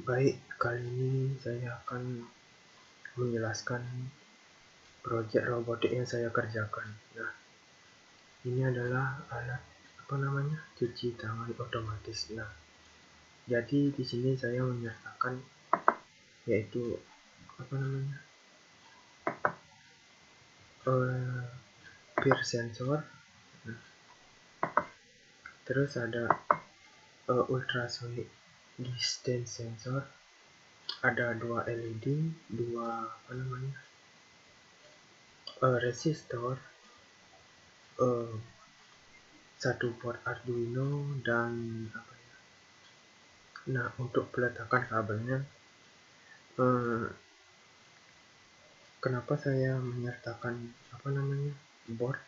Baik, kali ini saya akan menjelaskan proyek robotik yang saya kerjakan. Nah, ini adalah alat cuci tangan otomatis. Nah, jadi di sini saya menyertakan yaitu peer sensor. Nah, terus ada ultrasonic distance sensor. Ada 2 LED, 2 resistor, satu port Arduino dan Nah, untuk peletakan kabelnya, kenapa saya menyertakan board?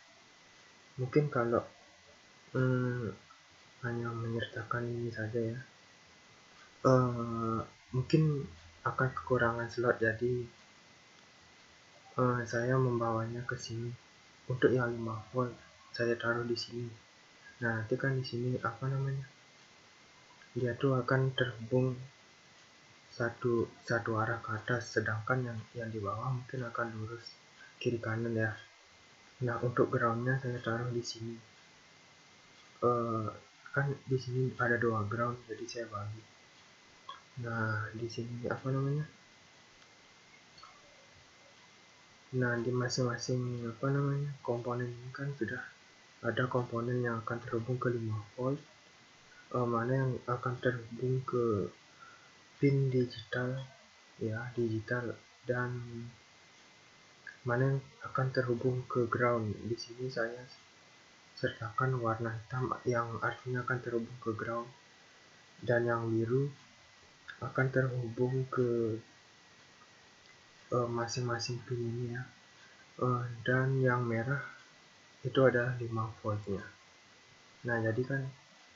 Mungkin kalau hanya menyertakan ini saja ya, mungkin akan kekurangan slot, jadi saya membawanya ke sini. Untuk yang 5 volt saya taruh di sini. Nah, nanti kan di sini dia tuh akan terhubung satu arah ke atas, sedangkan yang di bawah mungkin akan lurus kiri kanan ya. Nah, untuk groundnya saya taruh di sini. Kan di sini ada 2 ground, jadi saya bagi. Nah, di sini Nah, di masing-masing komponen ini kan sudah ada komponen yang akan terhubung ke 5 volt, mana yang akan terhubung ke pin digital dan mana yang akan terhubung ke ground. Di sini saya sertakan warna hitam yang artinya akan terhubung ke ground, dan yang biru akan terhubung ke masing-masing pin ini ya. Dan yang merah itu adalah 5 voltnya. Nah, jadi kan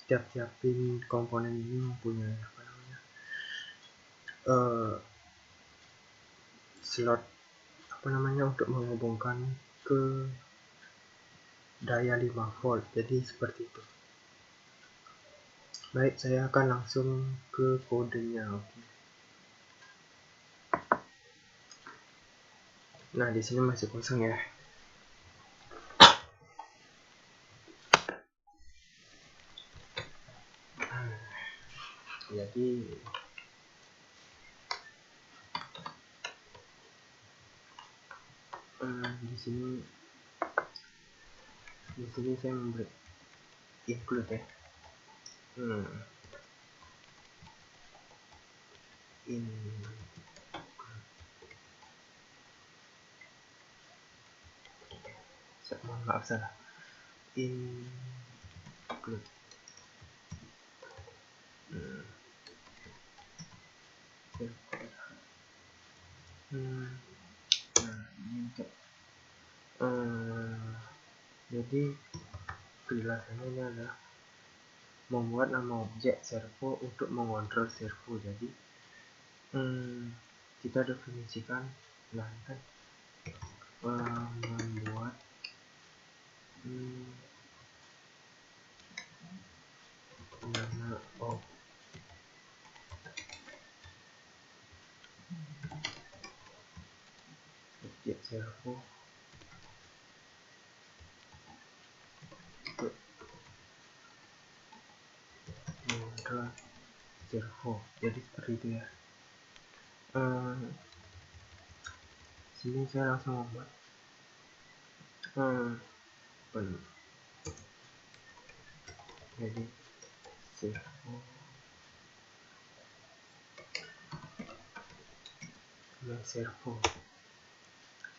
tiap-tiap pin komponen ini mempunyai slot untuk menghubungkan ke daya 5 volt. Jadi seperti itu. Baik, saya akan langsung ke kodenya. Oke. Nah, di sini masih kosong ya. Jadi di sini saya memberi include ya. Maaf, salah. Include. Nah, ini untuk jadi penjelasannya ini adalah membuat nama objek servo untuk mengontrol servo. Jadi kita definisikan membuat nama objek servo untuk mengontrol servo. Jadi seperti itu ya. Sini saya langsung membuat jadi servo.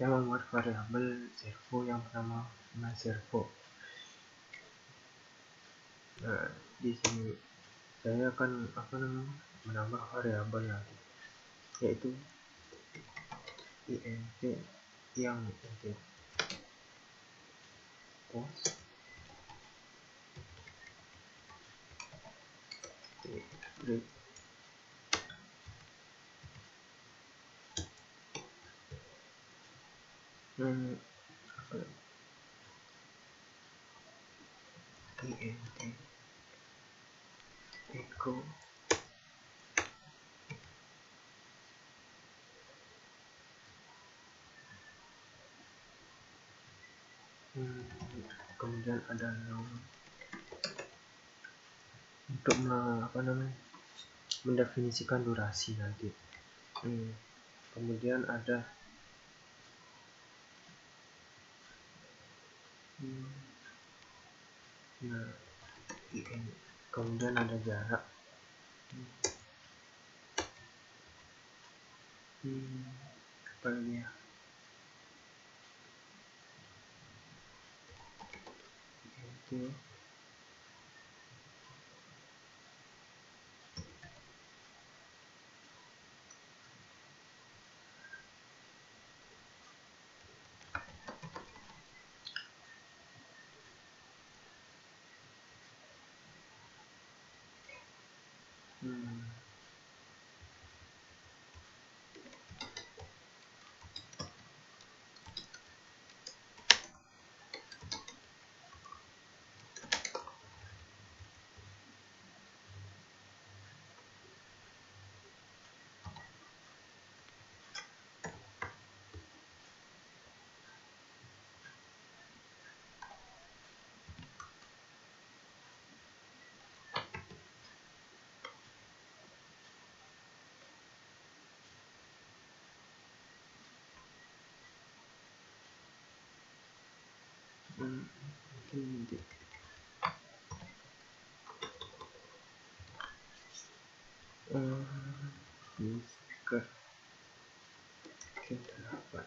Saya membuat variabel servo yang bernama servo. Nah, di sini saya akan menambah variabel lagi, yaitu int yang post break int echo kemudian ada long untuk mendefinisikan durasi nanti. Kemudian ada kemudian ada jarak. Apa lagi ya? Itu. Mungkin speaker kita dapat.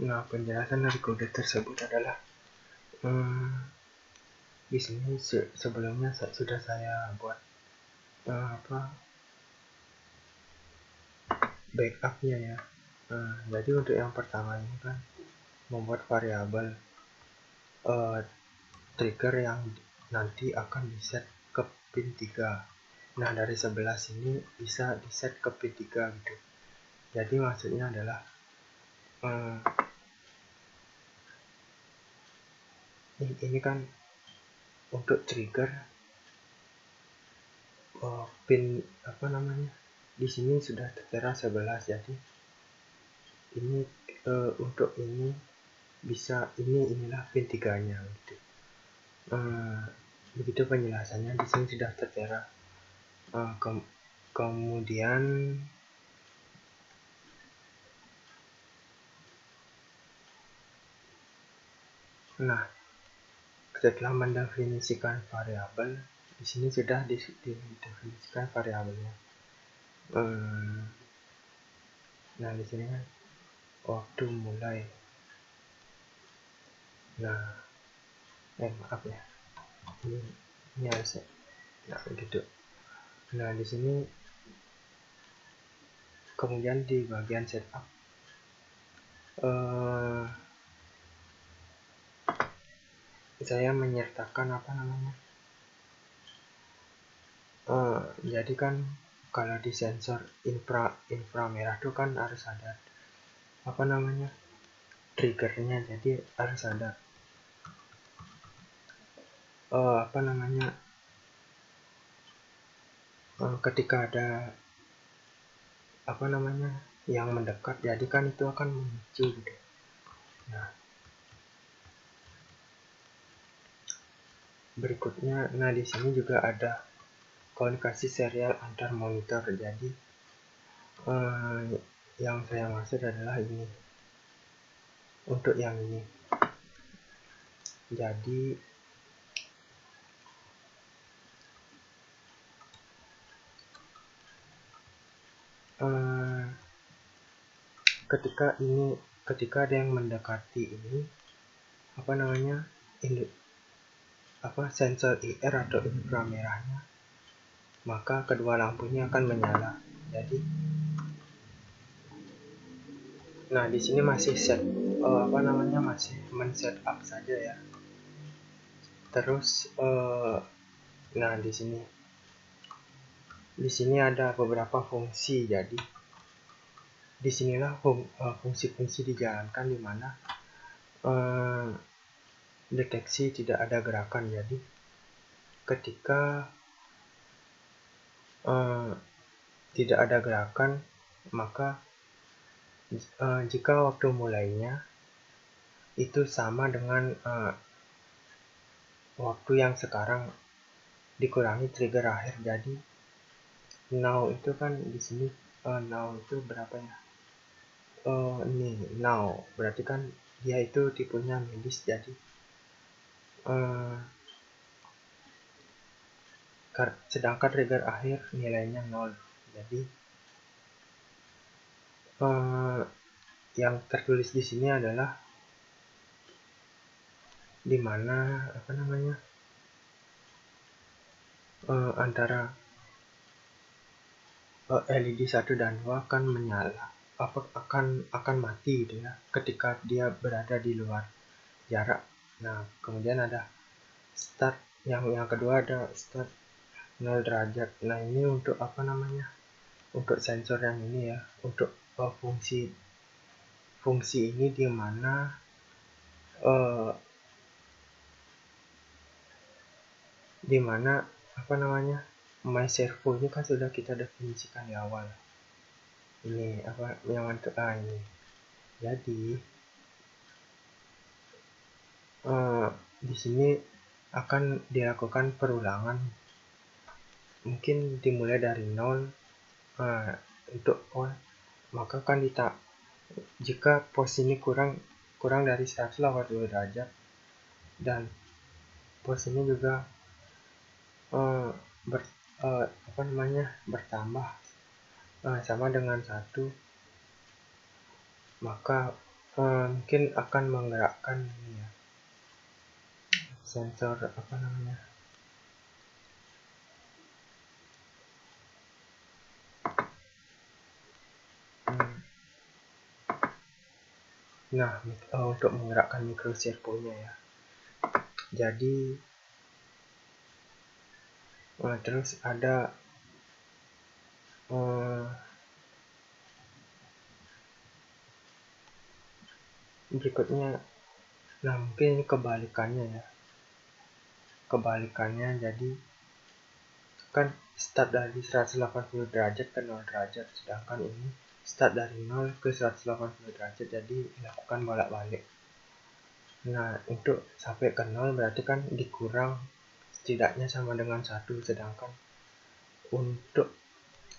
Nah, penjelasan dari kode tersebut adalah di sini sebelumnya sudah saya buat backupnya ya. Jadi untuk yang pertama ini kan membuat variabel trigger yang nanti akan diset ke pin 3. Nah, dari 11 ini bisa diset ke pin 3 gitu. Jadi maksudnya adalah ini kan untuk trigger pin di sini sudah tertera 11, jadi ini untuk ini bisa inilah pin 3-nya gitu. Begitu penjelasannya, di sini sudah tertera. Kemudian setelah mendefinisikan variabel, di sini sudah didefinisikan variabelnya. Nah, di sini kan waktu mulai. Nah, maaf ya, ini harusnya gitu. Nah, di sini kemudian di bagian setup saya menyertakan jadi kan kalau di sensor inframerah itu kan harus ada triggernya, jadi harus ada ketika ada yang mendekat, jadi kan itu akan memicu gitu. Nah, berikutnya, di sini juga ada komunikasi serial antar monitor. Jadi yang saya maksud adalah ini, untuk yang ini. Jadi ketika ada yang mendekati ini sensor IR atau inframerahnya, maka kedua lampunya akan menyala. Jadi di sini masih masih men-set up saja ya. Terus di sini ada beberapa fungsi. Jadi disinilah fungsi-fungsi dijalankan, di mana deteksi tidak ada gerakan. Jadi ketika tidak ada gerakan, maka jika waktu mulainya itu sama dengan waktu yang sekarang dikurangi trigger akhir. Jadi now itu kan di sini now itu berapa ya? Ini now berarti kan dia itu tipenya milis, jadi sedangkan trigger akhir nilainya 0. Jadi yang tertulis di sini adalah di mana antara LED 1 dan 2 akan menyala, akan mati gitu ya, ketika dia berada di luar jarak. Nah, kemudian ada start, yang kedua ada start 0 derajat. Nah, ini untuk untuk sensor yang ini ya, untuk fungsi ini, di mana my servo ini kan sudah kita definisikan di awal. Ini yang untuk ini. Jadi di sini akan dilakukan perulangan, mungkin dimulai dari 0 untuk maka kan jika pos ini kurang dari 180 derajat, dan pos ini juga bertambah sama dengan 1, maka mungkin akan menggerakkan ini ya, sensor apa namanya, nah untuk menggerakkan micro servonya ya. Jadi terus ada berikutnya, nah mungkin ini kebalikannya ya, jadi kan start dari 180 derajat ke 0 derajat, sedangkan ini start dari 0 ke 180 derajat, jadi dilakukan bolak-balik. Nah untuk sampai ke 0 berarti kan dikurang setidaknya sama dengan 1, sedangkan untuk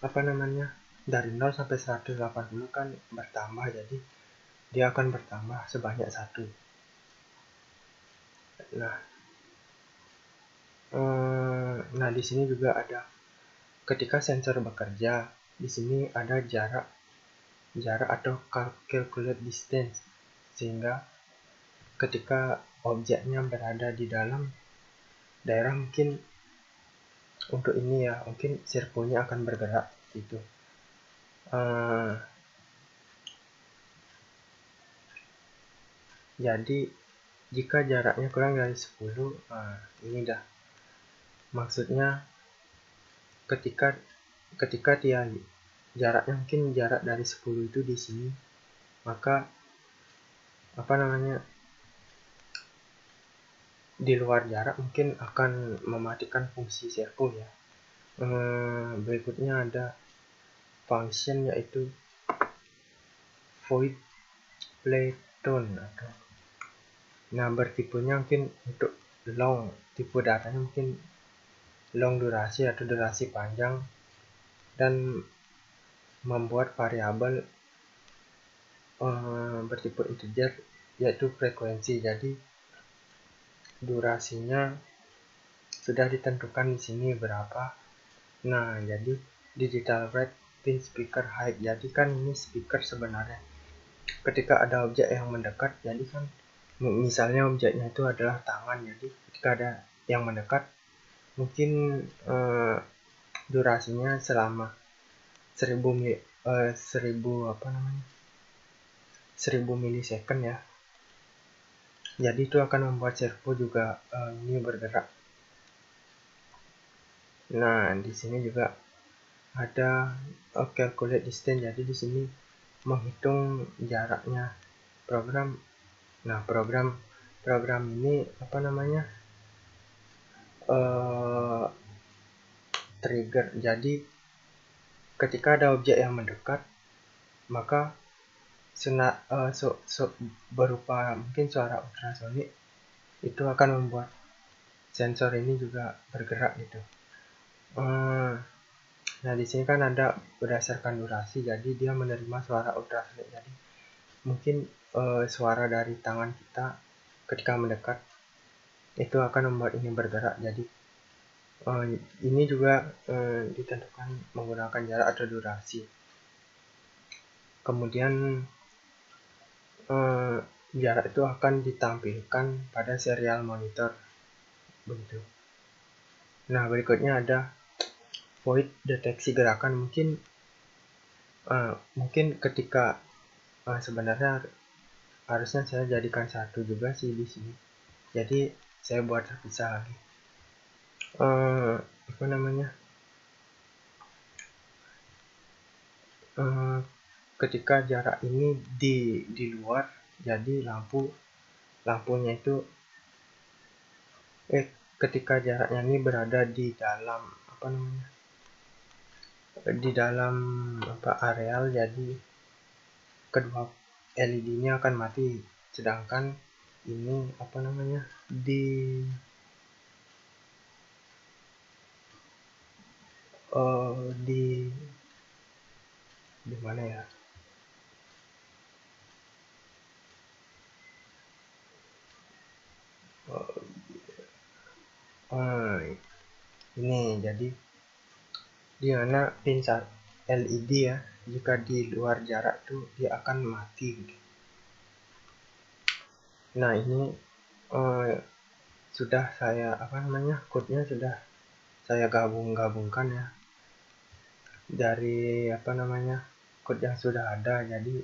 apa namanya, dari 0 sampai 180 kan bertambah, jadi dia akan bertambah sebanyak 1. Nah di sini juga ada, ketika sensor bekerja, di sini ada jarak atau calculate distance, sehingga ketika objeknya berada di dalam daerah, mungkin untuk ini ya, mungkin servonya akan bergerak gitu. Jadi jika jaraknya kurang dari 10, ini dah maksudnya ketika dia jaraknya mungkin jarak dari 10 itu di sini, maka apa namanya, di luar jarak mungkin akan mematikan fungsi servo ya. Berikutnya ada function yaitu void playtone. Nah bertipenya mungkin untuk long, tipe datanya mungkin long durasi atau durasi panjang, dan membuat variabel bertipe integer yaitu frekuensi. Jadi durasinya sudah ditentukan di sini berapa. Nah jadi digital rate pin speaker height, jadi kan ini speaker sebenarnya ketika ada objek yang mendekat, jadi kan misalnya objeknya itu adalah tangan, jadi ketika ada yang mendekat mungkin durasinya selama 1000 milisecond ya. Jadi itu akan membuat servo juga ini bergerak. Nah di sini juga ada calculate distance, jadi di sini menghitung jaraknya program. Nah program ini apa namanya, trigger. Jadi ketika ada objek yang mendekat, maka berupa mungkin suara ultrasonik itu akan membuat sensor ini juga bergerak gitu. Nah di sini kan ada berdasarkan durasi, jadi dia menerima suara ultrasonik. Jadi mungkin suara dari tangan kita ketika mendekat itu akan membuat ini bergerak. Jadi ini juga ditentukan menggunakan jarak atau durasi. Kemudian jarak itu akan ditampilkan pada serial monitor begitu. Nah berikutnya ada void deteksi gerakan. Mungkin ketika sebenarnya harusnya saya jadikan satu juga sih di sini, jadi saya buat terpisah lagi. Apa namanya, ketika jarak ini di luar, jadi lampunya itu ketika jaraknya ini berada di dalam apa namanya, di dalam areal, jadi kedua LED-nya akan mati, sedangkan ini apa namanya, di mana ya, ini jadi di mana pin LED ya, jika di luar jarak tuh dia akan mati gitu. Nah, ini sudah saya code-nya sudah saya gabungkan ya dari code yang sudah ada. Jadi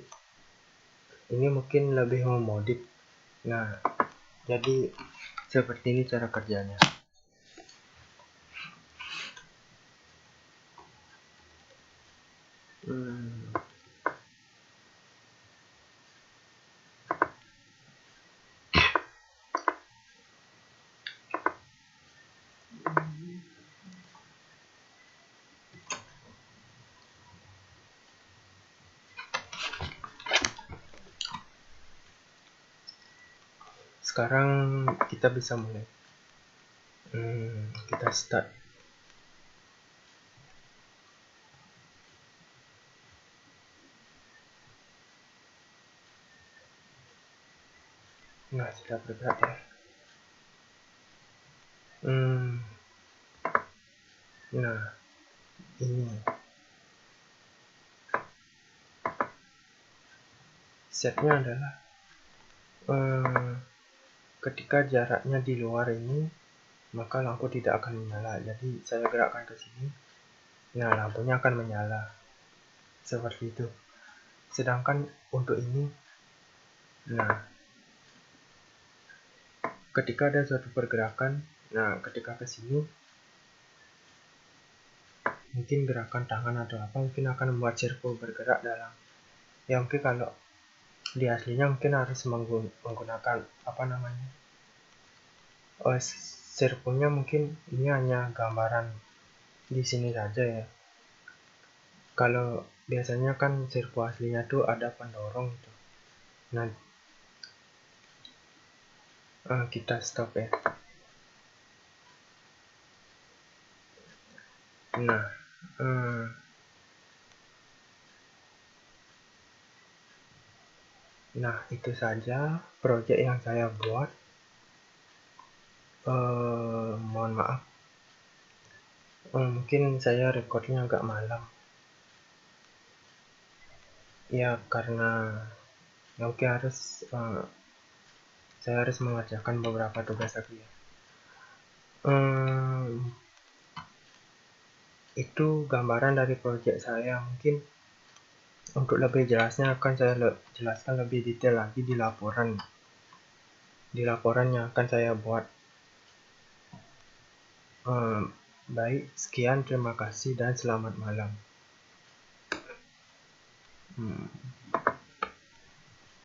ini mungkin lebih memodif. Nah, jadi seperti ini cara kerjanya. Sekarang kita bisa mulai. Kita start. Nah, sudah bergerak ya. Nah, ini setnya adalah ketika jaraknya di luar ini, maka lampu tidak akan menyala. Jadi saya gerakkan ke sini, nah lampunya akan menyala seperti itu. Sedangkan untuk ini, nah ketika ada suatu pergerakan, nah ketika ke sini mungkin gerakan tangan atau apa mungkin akan membuat sirkuit bergerak dalam. Ya mungkin kalau di aslinya mungkin harus menggunakan sirkuitnya mungkin ini hanya gambaran di sini saja ya. Kalau biasanya kan sirkuit aslinya tuh ada pendorong itu. Nah, kita stop ya. Nah, itu saja project yang saya buat. Mohon maaf, mungkin saya recordnya agak malam ya, karena mungkin saya harus mengerjakan beberapa tugas lagi ya. Itu gambaran dari project saya. Mungkin untuk lebih jelasnya akan saya jelaskan lebih detail lagi di laporan yang akan saya buat. Baik, sekian, terima kasih dan selamat malam.